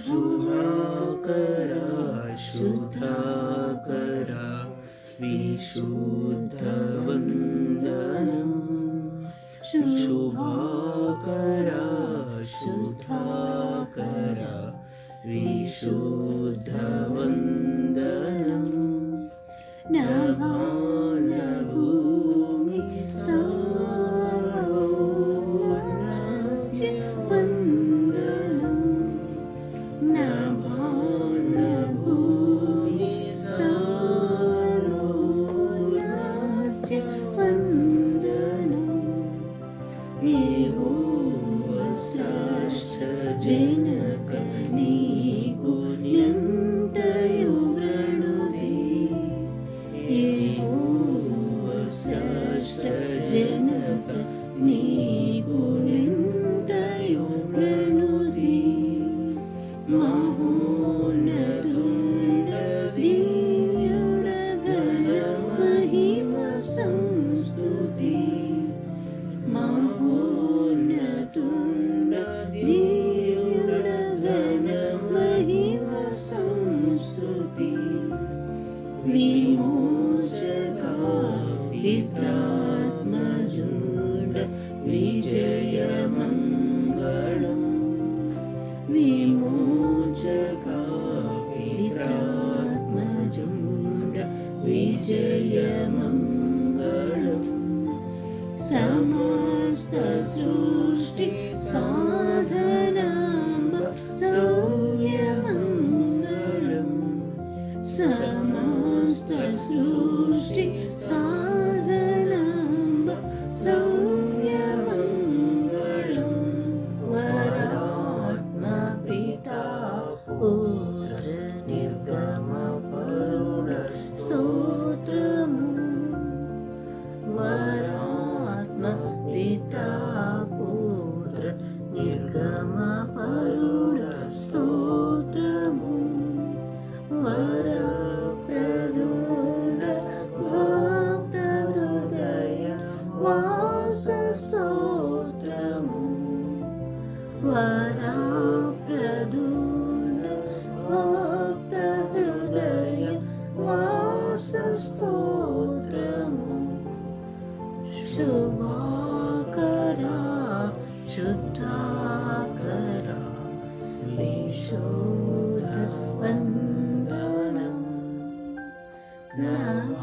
शुभाकरा शुद्धाकरा विशुद्धवन्दनम् शुभाकरा शुद्धाकरा विशुद्धवन्दनम् नभानभूमि सारोन्नत्यवन्दनम् नभानभूमि सारोन्नत्यवन्दनम् यहोवा श्रेष्ठ जनक नीकु निन्तयु वृणुति यहोवा श्रेष्ठ जनक नीकु निन्तयु वृणुति महोन्नतुण्ड दिव्युड घन महिमा संस्तुति महोन्नतुण्ड दिव्युड घन महिमा संस्तुति विमोचका पित्रात्मजुण्ड विजयमङ्गलम् विमोचका पित्रात्मजुण्ड विजयमङ्गलम् समस्त सृष्टि साधनाम्ब सौर्यमङ्गलम् समस्त सृष्टि साधनाम्ब सौर्यमङ्गलम् वरात्मा पिता पुत्र निर्गम परुण स्तोत्रमु वरात्मा पिता पुत्र निर्गम परुण स्तोत्रमु वरप्रदूर भक्तहृदय वास स्तोत्रमु वरप्रदूर भक्तहृदय वास स्तोत्रमु शुभाकरा शुद्धाकरा विशुद्धवन्दनम् नमः